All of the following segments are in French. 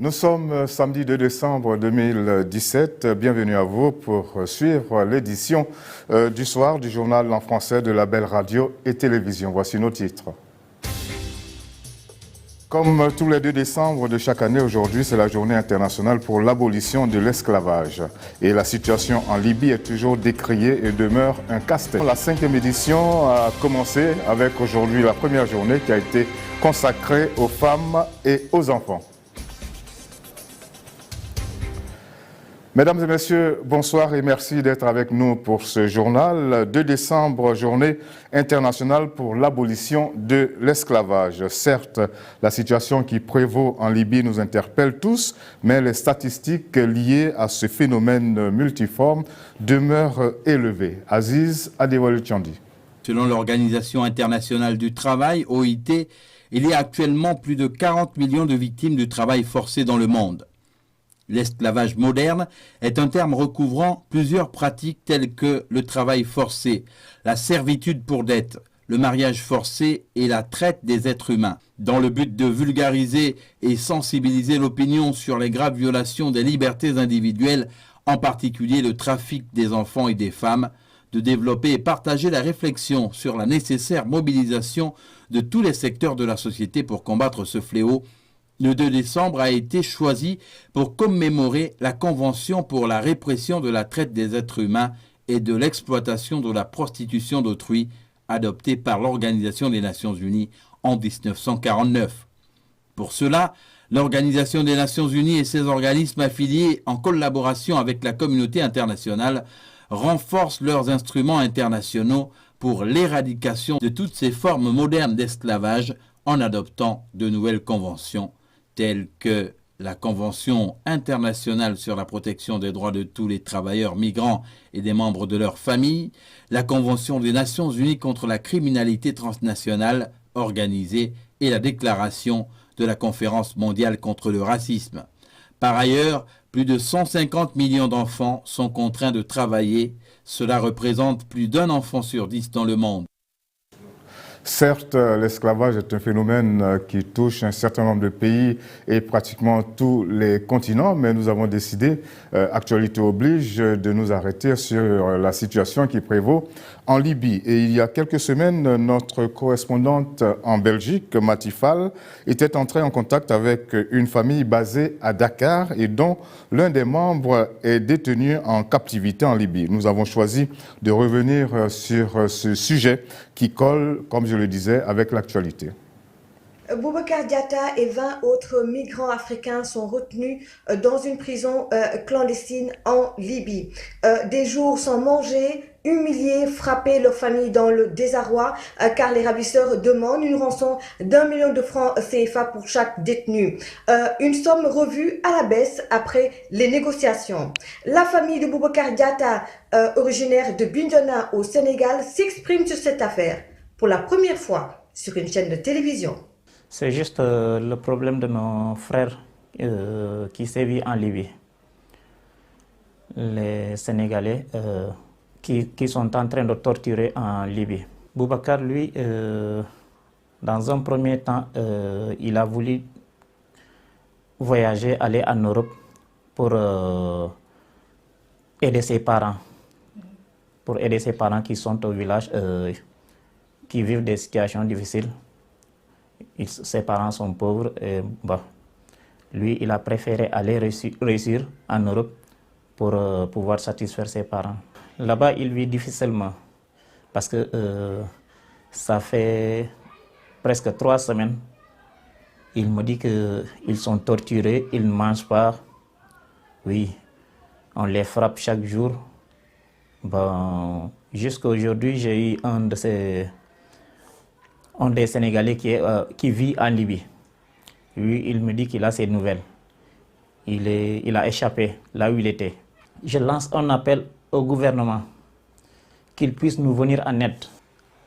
Nous sommes samedi 2 décembre 2017. Bienvenue à vous pour suivre l'édition du soir du journal en français de la Belle Radio et Télévision. Voici nos titres. Comme tous les 2 décembre de chaque année, aujourd'hui, c'est la journée internationale pour l'abolition de l'esclavage. Et la situation en Libye est toujours décriée et demeure un casse-tête. La 5e édition a commencé avec aujourd'hui la première journée qui a été consacrée aux femmes et aux enfants. Mesdames et messieurs, bonsoir et merci d'être avec nous pour ce journal. 2 décembre, journée internationale pour l'abolition de l'esclavage. Certes, la situation qui prévaut en Libye nous interpelle tous, mais les statistiques liées à ce phénomène multiforme demeurent élevées. Aziz Adewale-Tchandi. Selon l'Organisation internationale du travail, OIT, il y a actuellement plus de 40 millions de victimes du travail forcé dans le monde. L'esclavage moderne est un terme recouvrant plusieurs pratiques telles que le travail forcé, la servitude pour dette, le mariage forcé et la traite des êtres humains. Dans le but de vulgariser et sensibiliser l'opinion sur les graves violations des libertés individuelles, en particulier le trafic des enfants et des femmes, de développer et partager la réflexion sur la nécessaire mobilisation de tous les secteurs de la société pour combattre ce fléau, le 2 décembre a été choisi pour commémorer la Convention pour la répression de la traite des êtres humains et de l'exploitation de la prostitution d'autrui, adoptée par l'Organisation des Nations Unies en 1949. Pour cela, l'Organisation des Nations Unies et ses organismes affiliés en collaboration avec la communauté internationale renforcent leurs instruments internationaux pour l'éradication de toutes ces formes modernes d'esclavage en adoptant de nouvelles conventions telles que la Convention internationale sur la protection des droits de tous les travailleurs migrants et des membres de leurs familles, la Convention des Nations Unies contre la criminalité transnationale organisée et la Déclaration de la Conférence mondiale contre le racisme. Par ailleurs, plus de 150 millions d'enfants sont contraints de travailler. Cela représente plus d'1 enfant sur 10 dans le monde. Certes, l'esclavage est un phénomène qui touche un certain nombre de pays et pratiquement tous les continents, mais nous avons décidé, actualité oblige, de nous arrêter sur la situation qui prévaut en Libye. Et il y a quelques semaines, notre correspondante en Belgique, Matifal, était entrée en contact avec une famille basée à Dakar et dont l'un des membres est détenu en captivité en Libye. Nous avons choisi de revenir sur ce sujet qui colle, comme je le disais, avec l'actualité. Boubacar Diatta et 20 autres migrants africains sont retenus dans une prison clandestine en Libye. Des jours sans manger, humiliés, frappés, leur famille dans le désarroi car les ravisseurs demandent une rançon d'1 million de francs CFA pour chaque détenu. Une somme revue à la baisse après les négociations. La famille de Boubacar Diatta, originaire de Bignona au Sénégal, s'exprime sur cette affaire pour la première fois sur une chaîne de télévision. C'est juste le problème de nos frères qui sévit en Libye. Les Sénégalais qui sont en train de torturer en Libye. Boubacar, lui, dans un premier temps, il a voulu voyager, aller en Europe pour aider ses parents. Pour aider ses parents qui sont au village, qui vivent des situations difficiles. Ses parents sont pauvres et lui, il a préféré aller réussir en Europe pour pouvoir satisfaire ses parents. Là-bas, il vit difficilement parce que ça fait presque 3 semaines. Il me dit qu'ils sont torturés, ils ne mangent pas. Oui, on les frappe chaque jour. Jusqu'à aujourd'hui, j'ai eu un des Sénégalais qui vit en Libye. Lui, il me dit qu'il a ses nouvelles. Il a échappé là où il était. Je lance un appel au gouvernement qu'il puisse nous venir en aide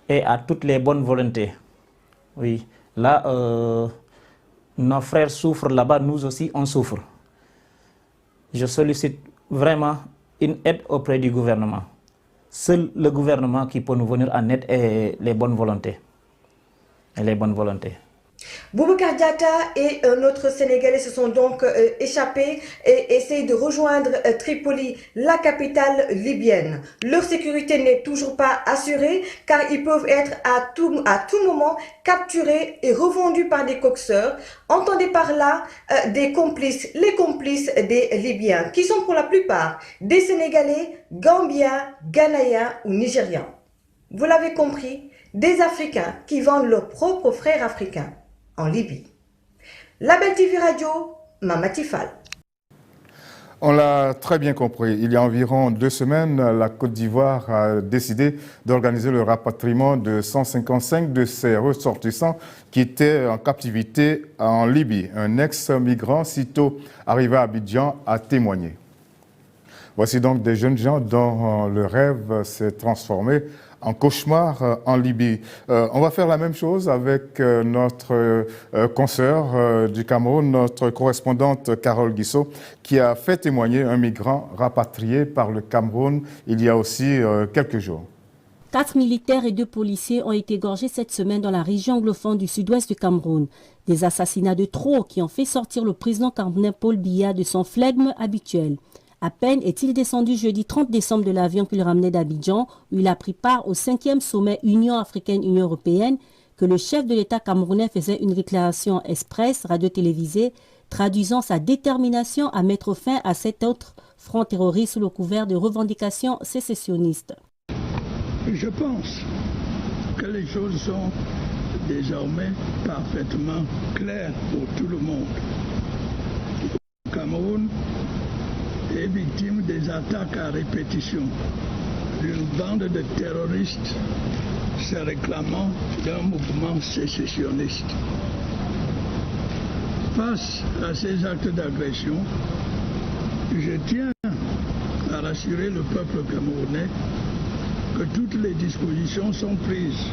et à toutes les bonnes volontés. Oui, là, nos frères souffrent là-bas, nous aussi on souffre. Je sollicite vraiment une aide auprès du gouvernement. Seul le gouvernement qui peut nous venir en aide est les bonnes volontés. Boubacar Diatta et un autre Sénégalais se sont donc échappés et essayent de rejoindre Tripoli, la capitale libyenne. Leur sécurité n'est toujours pas assurée car ils peuvent être à tout moment capturés et revendus par des coxeurs. Entendez par là des complices, les complices des Libyens, qui sont pour la plupart des Sénégalais, Gambiens, Ghanéens ou Nigérians. Vous l'avez compris, des Africains qui vendent leurs propres frères africains en Libye. Label TV Radio, Mama Tifal. On l'a très bien compris. Il y a environ 2 semaines, la Côte d'Ivoire a décidé d'organiser le rapatriement de 155 de ses ressortissants qui étaient en captivité en Libye. Un ex-migrant, sitôt arrivé à Abidjan, a témoigné. Voici donc des jeunes gens dont le rêve s'est transformé en cauchemar en Libye. On va faire la même chose avec notre consoeur du Cameroun, notre correspondante Carole Guissot, qui a fait témoigner un migrant rapatrié par le Cameroun il y a aussi quelques jours. 4 militaires et 2 policiers ont été égorgés cette semaine dans la région anglophone du sud-ouest du Cameroun. Des assassinats de trop qui ont fait sortir le président camerounais Paul Biya de son flegme habituel. À peine est-il descendu jeudi 30 décembre de l'avion qui le ramenait d'Abidjan, où il a pris part au 5e sommet Union africaine-Union européenne, que le chef de l'État camerounais faisait une déclaration express radio-télévisée, traduisant sa détermination à mettre fin à cet autre front terroriste sous le couvert de revendications sécessionnistes. Je pense que les choses sont désormais parfaitement claires pour tout le monde. Le Cameroun est victime des attaques à répétition d'une bande de terroristes se réclamant d'un mouvement sécessionniste. Face à ces actes d'agression, je tiens à rassurer le peuple camerounais que toutes les dispositions sont prises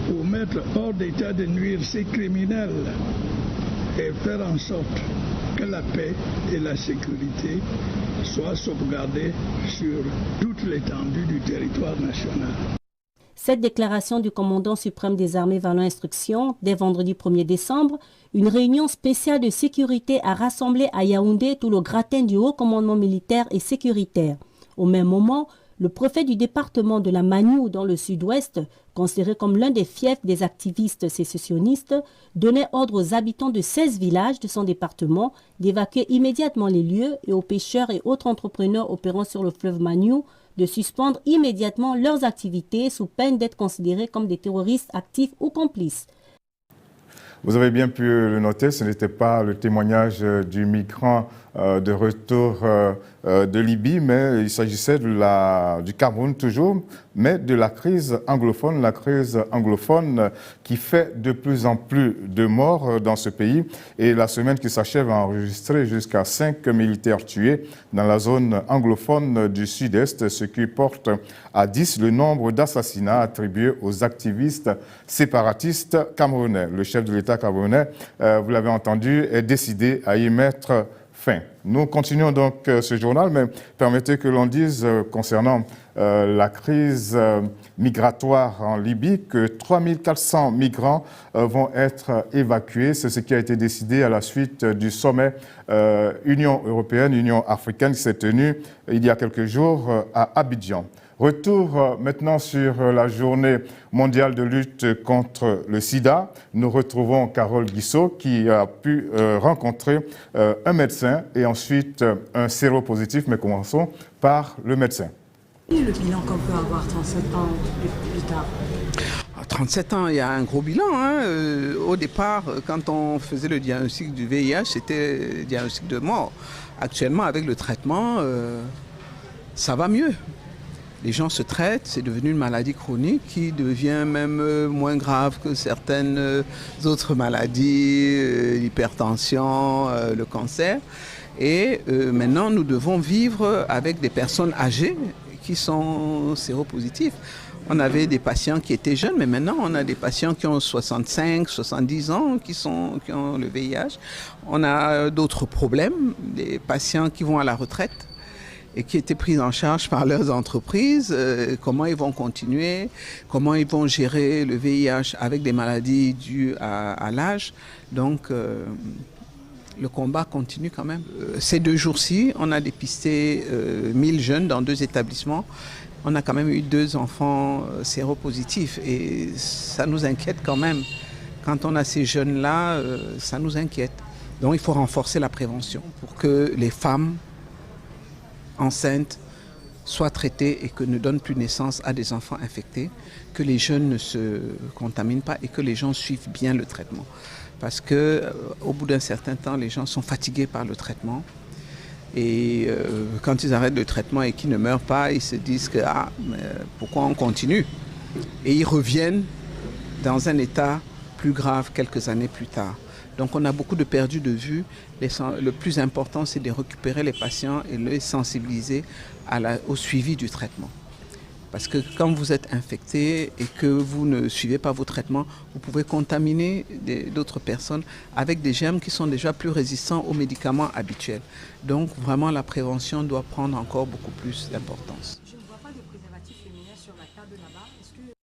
pour mettre hors d'état de nuire ces criminels et faire en sorte que la paix et la sécurité soient sauvegardées sur toute l'étendue du territoire national. Cette déclaration du commandant suprême des armées va l'instruction, dès vendredi 1er décembre, une réunion spéciale de sécurité a rassemblé à Yaoundé tout le gratin du haut commandement militaire et sécuritaire. Au même moment, le préfet du département de la Maniou dans le sud-ouest, considéré comme l'un des fiefs des activistes sécessionnistes, donnait ordre aux habitants de 16 villages de son département d'évacuer immédiatement les lieux et aux pêcheurs et autres entrepreneurs opérant sur le fleuve Maniou de suspendre immédiatement leurs activités sous peine d'être considérés comme des terroristes actifs ou complices. Vous avez bien pu le noter, ce n'était pas le témoignage du migrant de retour de Libye, mais il s'agissait du Cameroun toujours, mais de la crise anglophone qui fait de plus en plus de morts dans ce pays. Et la semaine qui s'achève a enregistré jusqu'à 5 militaires tués dans la zone anglophone du sud-est, ce qui porte à 10 le nombre d'assassinats attribués aux activistes séparatistes camerounais. Le chef de l'État camerounais, vous l'avez entendu, est décidé à y mettre fin. Nous continuons donc ce journal, mais permettez que l'on dise concernant la crise migratoire en Libye que 3400 migrants vont être évacués. C'est ce qui a été décidé à la suite du sommet Union européenne, Union africaine qui s'est tenu il y a quelques jours à Abidjan. Retour maintenant sur la journée mondiale de lutte contre le sida. Nous retrouvons Carole Guissot qui a pu rencontrer un médecin et ensuite un séropositif, mais commençons par le médecin. Quel est le bilan qu'on peut avoir 37 ans plus tard? 37 ans, il y a un gros bilan. Au départ, quand on faisait le diagnostic du VIH, c'était le diagnostic de mort. Actuellement, avec le traitement, ça va mieux. Les gens se traitent, c'est devenu une maladie chronique qui devient même moins grave que certaines autres maladies, l'hypertension, le cancer. Et maintenant, nous devons vivre avec des personnes âgées qui sont séropositifs. On avait des patients qui étaient jeunes, mais maintenant on a des patients qui ont 65, 70 ans qui ont le VIH. On a d'autres problèmes, des patients qui vont à la retraite et qui étaient prises en charge par leurs entreprises, comment ils vont continuer, comment ils vont gérer le VIH avec des maladies dues à l'âge. Donc, le combat continue quand même. Ces 2 jours-ci, on a dépisté 1000 jeunes dans 2 établissements. On a quand même eu 2 enfants séropositifs et ça nous inquiète quand même. Quand on a ces jeunes-là, ça nous inquiète. Donc il faut renforcer la prévention pour que les femmes enceintes soient traitées et que ne donnent plus naissance à des enfants infectés, que les jeunes ne se contaminent pas et que les gens suivent bien le traitement. Parce qu'au bout d'un certain temps, les gens sont fatigués par le traitement. Et quand ils arrêtent le traitement et qu'ils ne meurent pas, ils se disent que pourquoi on continue? Et ils reviennent dans un état plus grave quelques années plus tard. Donc on a beaucoup de perdus de vue. Le plus important, c'est de récupérer les patients et les sensibiliser au suivi du traitement. Parce que quand vous êtes infecté et que vous ne suivez pas vos traitements, vous pouvez contaminer d'autres personnes avec des germes qui sont déjà plus résistants aux médicaments habituels. Donc vraiment la prévention doit prendre encore beaucoup plus d'importance. Je ne vois pas de préservatif féminin sur la table là-bas. Est-ce que...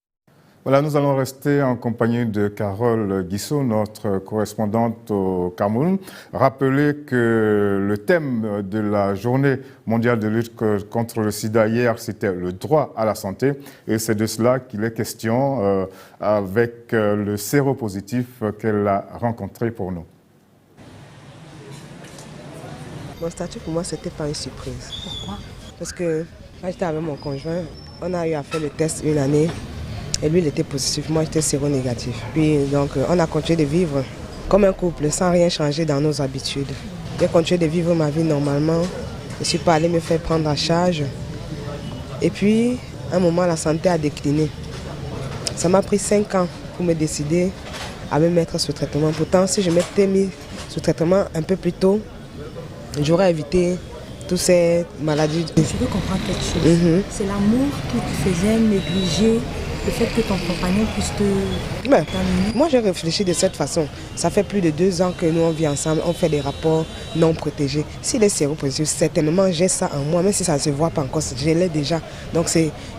Voilà, nous allons rester en compagnie de Carole Guissot, notre correspondante au Cameroun. Rappelez que le thème de la journée mondiale de lutte contre le sida hier, c'était le droit à la santé. Et c'est de cela qu'il est question avec le séropositif qu'elle a rencontré pour nous. Mon statut pour moi, c'était pas une surprise. Pourquoi? Parce que quand j'étais avec mon conjoint, on a eu à faire le test 1 année. Et lui, il était positif, moi j'étais séronégatif. Puis donc on a continué de vivre comme un couple, sans rien changer dans nos habitudes. J'ai continué de vivre ma vie normalement. Je ne suis pas allée me faire prendre en charge. Et puis, à un moment, la santé a décliné. Ça m'a pris 5 ans pour me décider à me mettre sous traitement. Pourtant, si je m'étais mis sous traitement un peu plus tôt, j'aurais évité toutes ces maladies. Je veux comprendre quelque chose. C'est l'amour qui te faisait négliger le fait que ton compagnon puisse te... Moi, j'ai réfléchi de cette façon. Ça fait plus de 2 ans que nous, on vit ensemble, on fait des rapports non protégés. S'il est séropositif, certainement, j'ai ça en moi, même si ça ne se voit pas encore, je l'ai déjà. Donc,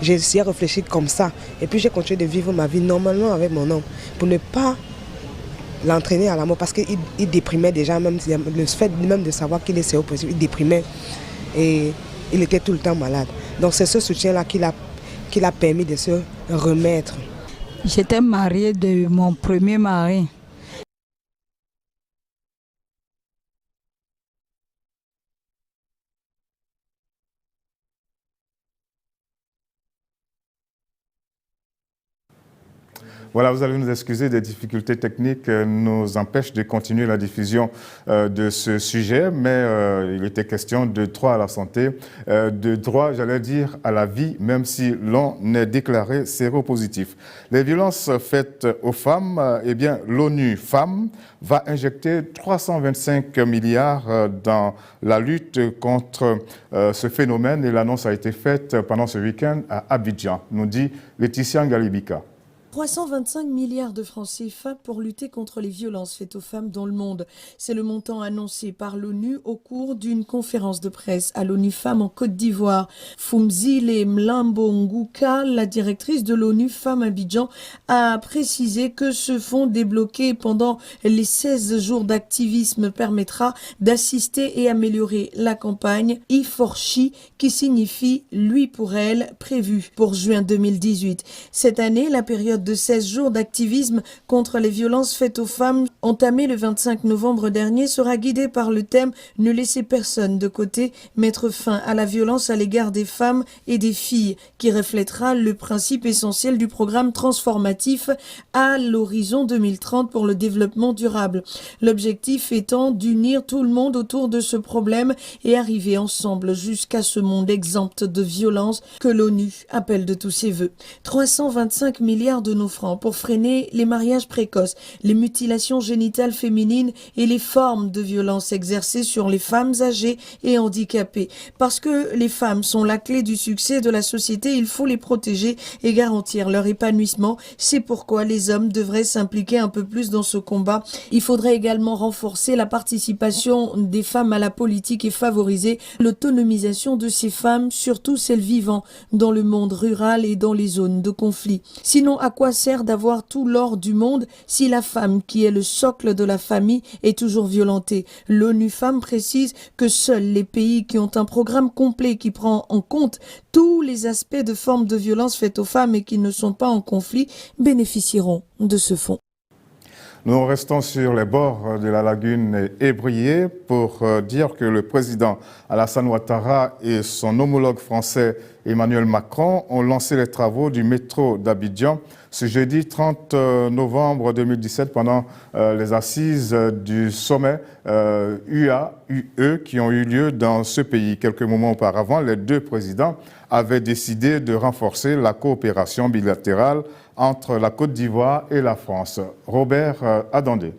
j'ai réfléchi comme ça. Et puis, j'ai continué de vivre ma vie normalement avec mon homme, pour ne pas l'entraîner à la mort, parce qu'il déprimait déjà, même le fait même de savoir qu'il est séropositif, il déprimait. Et il était tout le temps malade. Donc, c'est ce soutien-là qui l'a permis de se remettre. J'étais mariée de mon premier mari. Voilà, vous allez nous excuser, des difficultés techniques nous empêchent de continuer la diffusion de ce sujet, mais il était question de droit à la santé, de droit, j'allais dire, à la vie, même si l'on est déclaré séropositif. Les violences faites aux femmes, eh bien, l'ONU Femmes va injecter 325 milliards dans la lutte contre ce phénomène et l'annonce a été faite pendant ce week-end à Abidjan, nous dit Laetitia Ngalibika. 325 milliards de francs CFA pour lutter contre les violences faites aux femmes dans le monde. C'est le montant annoncé par l'ONU au cours d'une conférence de presse à l'ONU Femmes en Côte d'Ivoire. Fumzile Mlambo Nguka, la directrice de l'ONU Femmes Abidjan, a précisé que ce fonds débloqué pendant les 16 jours d'activisme permettra d'assister et améliorer la campagne I4CHI qui signifie « Lui pour elle » prévue pour juin 2018. Cette année, la période de 16 jours d'activisme contre les violences faites aux femmes, entamée le 25 novembre dernier, sera guidée par le thème « Ne laisser personne de côté, mettre fin à la violence à l'égard des femmes et des filles » qui reflètera le principe essentiel du programme transformatif à l'horizon 2030 pour le développement durable. L'objectif étant d'unir tout le monde autour de ce problème et arriver ensemble jusqu'à ce monde exempt de violence que l'ONU appelle de tous ses voeux. 325 milliards de de nos francs pour freiner les mariages précoces, les mutilations génitales féminines et les formes de violence exercées sur les femmes âgées et handicapées. Parce que les femmes sont la clé du succès de la société, il faut les protéger et garantir leur épanouissement. C'est pourquoi les hommes devraient s'impliquer un peu plus dans ce combat. Il faudrait également renforcer la participation des femmes à la politique et favoriser l'autonomisation de ces femmes, surtout celles vivant dans le monde rural et dans les zones de conflit. Sinon, à quoi sert d'avoir tout l'or du monde si la femme, qui est le socle de la famille, est toujours violentée? L'ONU Femmes précise que seuls les pays qui ont un programme complet qui prend en compte tous les aspects de formes de violence faites aux femmes et qui ne sont pas en conflit bénéficieront de ce fonds. Nous restons sur les bords de la lagune Ébrié pour dire que le président Alassane Ouattara et son homologue français Emmanuel Macron ont lancé les travaux du métro d'Abidjan ce jeudi 30 novembre 2017 pendant les assises du sommet UA-UE qui ont eu lieu dans ce pays. Quelques moments auparavant, les deux présidents avaient décidé de renforcer la coopération bilatérale entre la Côte d'Ivoire et la France. Robert Adandé.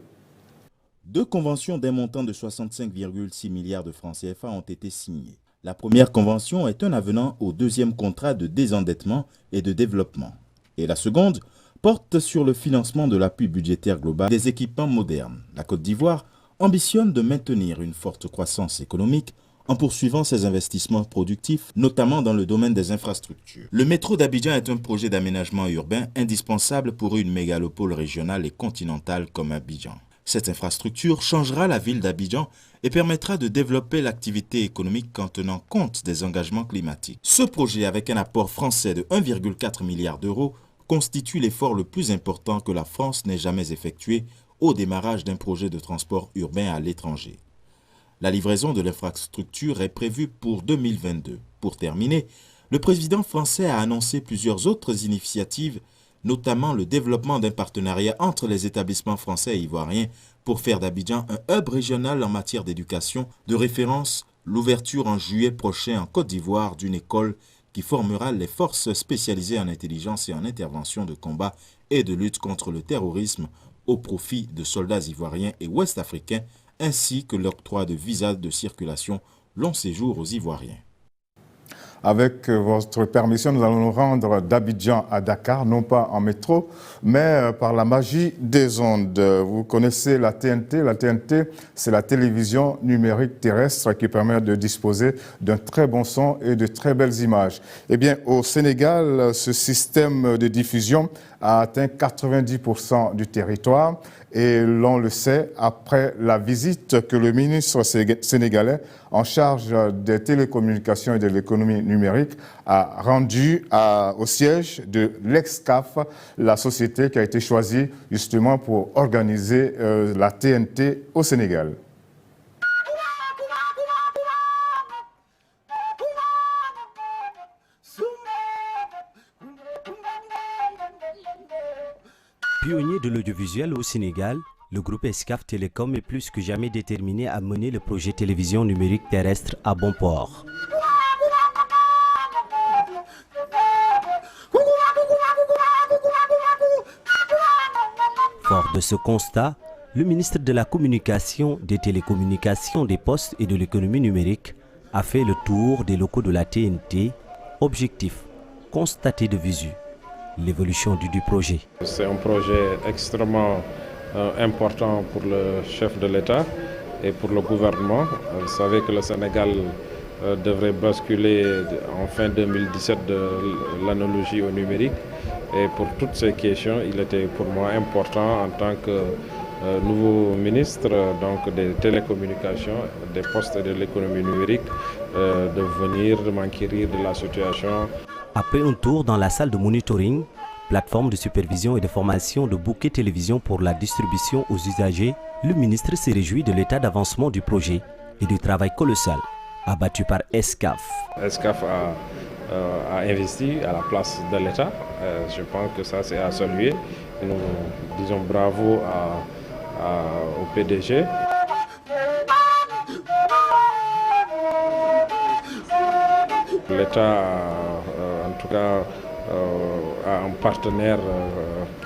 Deux conventions d'un montant de 65,6 milliards de francs CFA ont été signées. La première convention est un avenant au deuxième contrat de désendettement et de développement. Et la seconde porte sur le financement de l'appui budgétaire global des équipements modernes. La Côte d'Ivoire ambitionne de maintenir une forte croissance économique en poursuivant ses investissements productifs, notamment dans le domaine des infrastructures. Le métro d'Abidjan est un projet d'aménagement urbain indispensable pour une mégalopole régionale et continentale comme Abidjan. Cette infrastructure changera la ville d'Abidjan et permettra de développer l'activité économique en tenant compte des engagements climatiques. Ce projet, avec un apport français de 1,4 milliard d'euros, constitue l'effort le plus important que la France n'ait jamais effectué au démarrage d'un projet de transport urbain à l'étranger. La livraison de l'infrastructure est prévue pour 2022. Pour terminer, le président français a annoncé plusieurs autres initiatives, notamment le développement d'un partenariat entre les établissements français et ivoiriens pour faire d'Abidjan un hub régional en matière d'éducation de référence, l'ouverture en juillet prochain en Côte d'Ivoire d'une école qui formera les forces spécialisées en intelligence et en intervention de combat et de lutte contre le terrorisme au profit de soldats ivoiriens et ouest-africains, ainsi que l'octroi de visas de circulation long séjour aux Ivoiriens. Avec votre permission, nous allons nous rendre d'Abidjan à Dakar, non pas en métro, mais par la magie des ondes. Vous connaissez la TNT. La TNT, c'est la télévision numérique terrestre qui permet de disposer d'un très bon son et de très belles images. Eh bien, au Sénégal, ce système de diffusion a atteint 90% du territoire. Et l'on le sait, après la visite que le ministre sénégalais en charge des télécommunications et de l'économie numérique a rendue au siège de l'Excaf, la société qui a été choisie justement pour organiser la TNT au Sénégal. Pionnier de l'audiovisuel au Sénégal, le groupe Excaf Télécom est plus que jamais déterminé à mener le projet télévision numérique terrestre à bon port. Fort de ce constat, le ministre de la Communication, des Télécommunications, des Postes et de l'économie numérique a fait le tour des locaux de la TNT. Objectif, constater de visu l'évolution du projet. C'est un projet extrêmement important pour le chef de l'État et pour le gouvernement. Vous savez que le Sénégal devrait basculer en fin 2017 de l'analogie au numérique. Et pour toutes ces questions, il était pour moi important en tant que nouveau ministre donc des télécommunications, des postes et de l'économie numérique de venir m'enquérir de la situation. Après un tour dans la salle de monitoring, plateforme de supervision et de formation de bouquets télévision pour la distribution aux usagers, le ministre s'est réjoui de l'état d'avancement du projet et du travail colossal abattu par Excaf. Excaf a investi à la place de l'État. Je pense que ça c'est à saluer. Nous disons bravo au PDG. L'État a en tout cas a un partenaire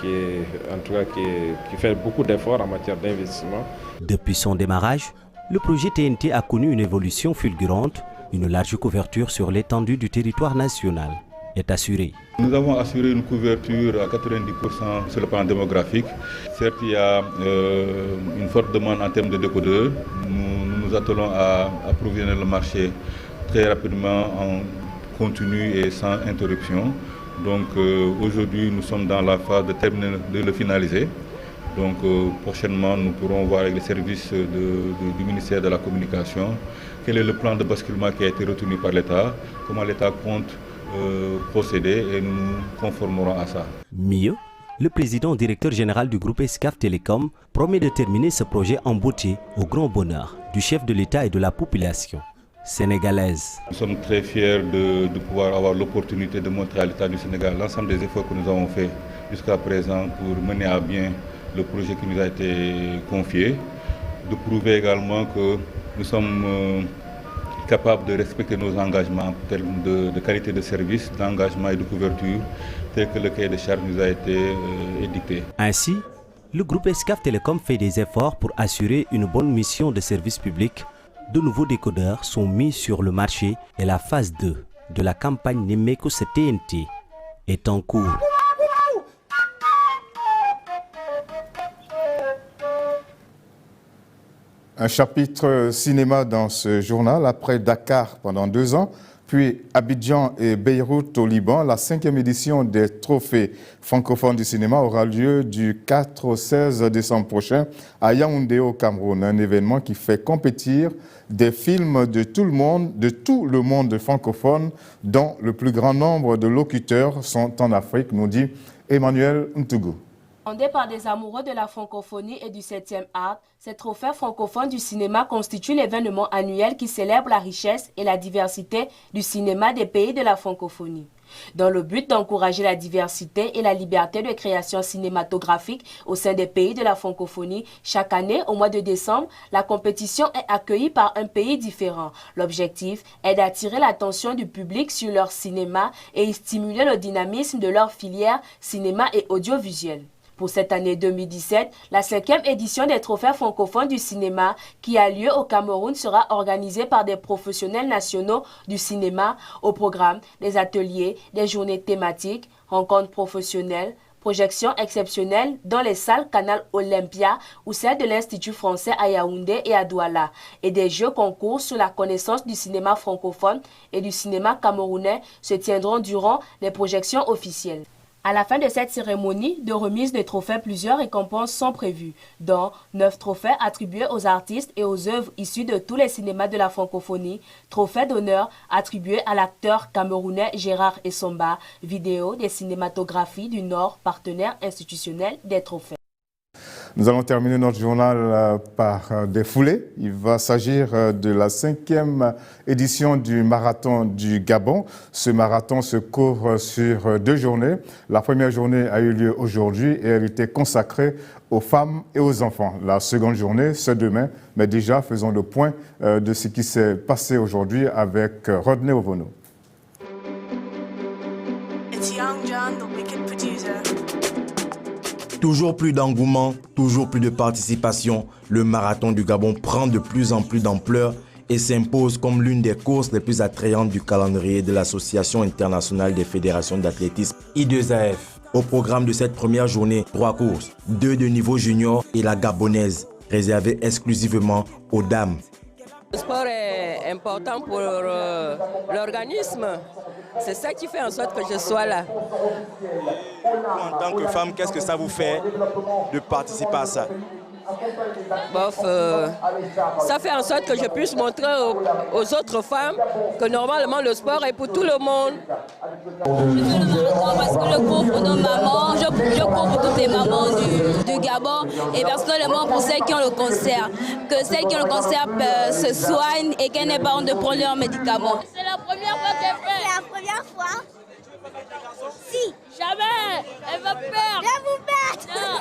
qui fait beaucoup d'efforts en matière d'investissement. Depuis son démarrage, le projet TNT a connu une évolution fulgurante. Une large couverture sur l'étendue du territoire national est assurée. Nous avons assuré une couverture à 90% sur le plan démographique. Certes, il y a une forte demande en termes de décodeurs. Nous nous attelons à approvisionner le marché très rapidement, en continu et sans interruption. Donc aujourd'hui, nous sommes dans la phase de terminer de le finaliser. Donc prochainement, nous pourrons voir avec les services du ministère de la Communication quel est le plan de basculement qui a été retenu par l'État, comment l'État compte procéder et nous nous conformerons à ça. Mieux, le président directeur général du groupe Excaf Télécom promet de terminer ce projet en beauté au grand bonheur du chef de l'État et de la population sénégalaise. Nous sommes très fiers de pouvoir avoir l'opportunité de montrer à l'État du Sénégal l'ensemble des efforts que nous avons faits jusqu'à présent pour mener à bien le projet qui nous a été confié, de prouver également que nous sommes capables de respecter nos engagements en termes de qualité de service, d'engagement et de couverture, tel que le cahier de charges nous a été édicté. Ainsi, le groupe Excaf Télécom fait des efforts pour assurer une bonne mission de service public. De nouveaux décodeurs sont mis sur le marché et la phase 2 de la campagne Nemekos TNT est en cours. Un chapitre cinéma dans ce journal. Après Dakar pendant 2 ans, puis Abidjan et Beyrouth au Liban, la 5e édition des trophées francophones du cinéma aura lieu du 4 au 16 décembre prochain à Yaoundé au Cameroun. Un événement qui fait compétir des films de tout le monde francophone, dont le plus grand nombre de locuteurs sont en Afrique, nous dit Emmanuel Ntougou. Fondé par des amoureux de la francophonie et du 7e art, ces trophées francophones du cinéma constituent l'événement annuel qui célèbre la richesse et la diversité du cinéma des pays de la francophonie. Dans le but d'encourager la diversité et la liberté de création cinématographique au sein des pays de la francophonie, chaque année, au mois de décembre, la compétition est accueillie par un pays différent. L'objectif est d'attirer l'attention du public sur leur cinéma et stimuler le dynamisme de leur filière cinéma et audiovisuel. Pour cette année 2017, la 5e édition des trophées francophones du cinéma qui a lieu au Cameroun sera organisée par des professionnels nationaux du cinéma. Au programme, des ateliers, des journées thématiques, rencontres professionnelles, projections exceptionnelles dans les salles Canal Olympia ou celles de l'Institut français à Yaoundé et à Douala, et des jeux concours sur la connaissance du cinéma francophone et du cinéma camerounais se tiendront durant les projections officielles. À la fin de cette cérémonie de remise des trophées, plusieurs récompenses sont prévues, dont 9 trophées attribués aux artistes et aux œuvres issues de tous les cinémas de la francophonie, trophée d'honneur attribué à l'acteur camerounais Gérard Essomba, vidéo des cinématographies du Nord, partenaire institutionnel des trophées. Nous allons terminer notre journal par des foulées. Il va s'agir de la 5e édition du marathon du Gabon. Ce marathon se court sur 2 journées. La première journée a eu lieu aujourd'hui et elle était consacrée aux femmes et aux enfants. La seconde journée, c'est demain. Mais déjà, faisons le point de ce qui s'est passé aujourd'hui avec Rodney Ovono. Toujours plus d'engouement, toujours plus de participation, le marathon du Gabon prend de plus en plus d'ampleur et s'impose comme l'une des courses les plus attrayantes du calendrier de l'Association internationale des fédérations d'athlétisme I2AF. Au programme de cette première journée, 3 courses, 2 de niveau junior et la gabonaise, réservée exclusivement aux dames. Le sport est important pour l'organisme. C'est ça qui fait en sorte que je sois là. En tant que femme, qu'est-ce que ça vous fait de participer à ça? Bof, ça fait en sorte que je puisse montrer aux autres femmes que normalement le sport est pour tout le monde. Je fais le marathon parce que je cours pour nos mamans, je cours pour toutes les mamans du Gabon et personnellement pour celles qui ont le cancer, que celles qui ont le cancer se soignent et qu'elles n'aient pas honte de prendre leurs médicaments. C'est la première fois qu'elle fait. C'est la première fois. Si. Jamais. Elle va perdre. Viens vous battre. Non.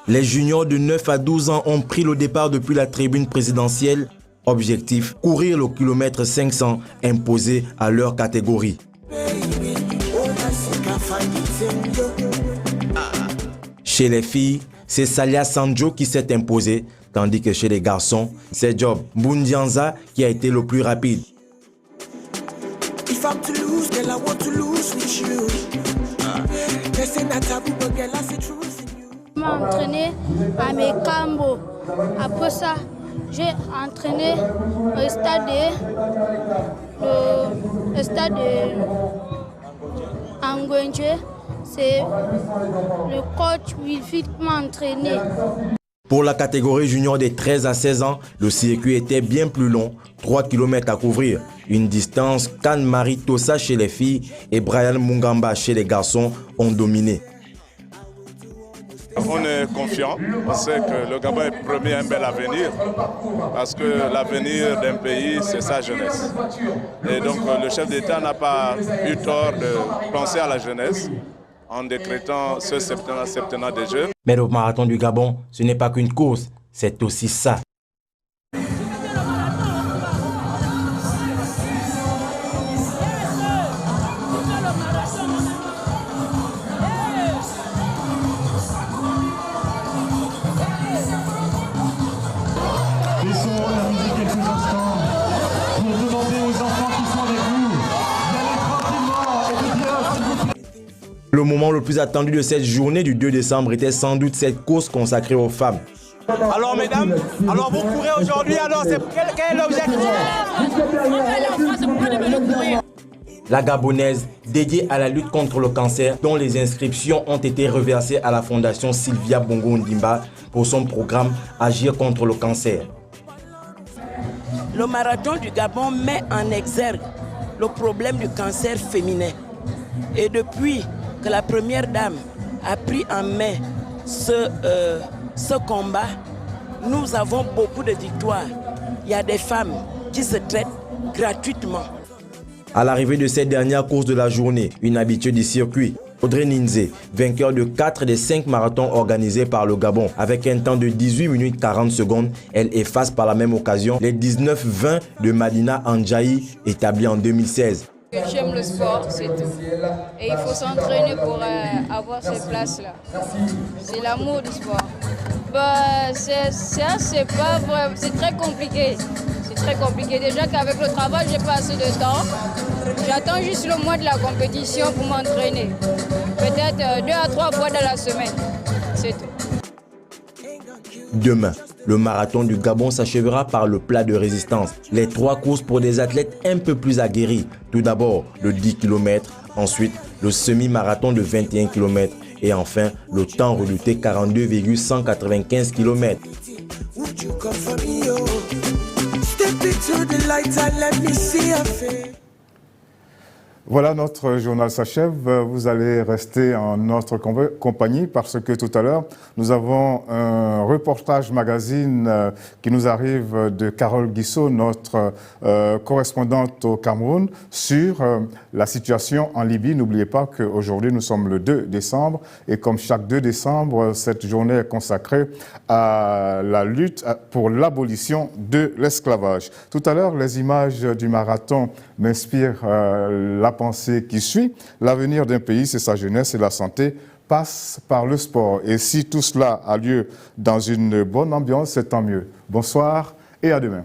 Les juniors de 9 à 12 ans ont pris le départ depuis la tribune présidentielle Objectif, courir le kilomètre 500 imposé à leur catégorie. Chez les filles, c'est Salia Sanjo qui s'est imposée, tandis que chez les garçons, c'est Job Bundianza qui a été le plus rapide. Je m'ai entraîné à mes Cambo. Après ça, j'ai entraîné au stade de Angwenje. C'est le coach Wilfried qui m'a entraîné. Pour la catégorie junior des 13 à 16 ans, le circuit était bien plus long, 3 km à couvrir. Une distance qu'Anne-Marie Tossa chez les filles et Brian Mungamba chez les garçons ont dominé. On est confiant, on sait que le Gabon est promis un bel avenir, parce que l'avenir d'un pays, c'est sa jeunesse. Et donc le chef d'État n'a pas eu tort de penser à la jeunesse en décrétant ce septennat des jeunes. Mais le marathon du Gabon, ce n'est pas qu'une course, c'est aussi ça. Le moment le plus attendu de cette journée du 2 décembre était sans doute cette course consacrée aux femmes. Alors mesdames, alors vous courez aujourd'hui, alors quel est l'objectif? La Gabonaise, dédiée à la lutte contre le cancer, dont les inscriptions ont été reversées à la fondation Sylvia Bongo Ndimba pour son programme Agir contre le cancer. Le marathon du Gabon met en exergue le problème du cancer féminin. Et depuis que la première dame a pris en main ce combat, nous avons beaucoup de victoires. Il y a des femmes qui se traitent gratuitement. À l'arrivée de cette dernière course de la journée, une habituée du circuit, Audrey Ninze, vainqueur de 4 des 5 marathons organisés par le Gabon, avec un temps de 18 minutes 40 secondes, elle efface par la même occasion les 19-20 de Madina Andjaï, établi en 2016. J'aime le sport, c'est tout. Et il faut s'entraîner pour avoir ces places-là. C'est l'amour du sport. C'est pas vrai, c'est très compliqué. C'est très compliqué. Déjà qu'avec le travail, j'ai pas assez de temps. J'attends juste le mois de la compétition pour m'entraîner. Peut-être 2 à 3 fois dans la semaine. C'est tout. Demain, le marathon du Gabon s'achèvera par le plat de résistance. Les 3 courses pour des athlètes un peu plus aguerris. Tout d'abord, le 10 km, ensuite le semi-marathon de 21 km et enfin le temps redouté 42,195 km. Voilà, notre journal s'achève. Vous allez rester en notre compagnie parce que tout à l'heure, nous avons un reportage magazine qui nous arrive de Carole Guissot, notre correspondante au Cameroun, sur la situation en Libye. N'oubliez pas qu'aujourd'hui, nous sommes le 2 décembre et comme chaque 2 décembre, cette journée est consacrée à la lutte pour l'abolition de l'esclavage. Tout à l'heure, les images du marathon m'inspirent la pensée qui suit. L'avenir d'un pays, c'est sa jeunesse et la santé passe par le sport. Et si tout cela a lieu dans une bonne ambiance, c'est tant mieux. Bonsoir et à demain.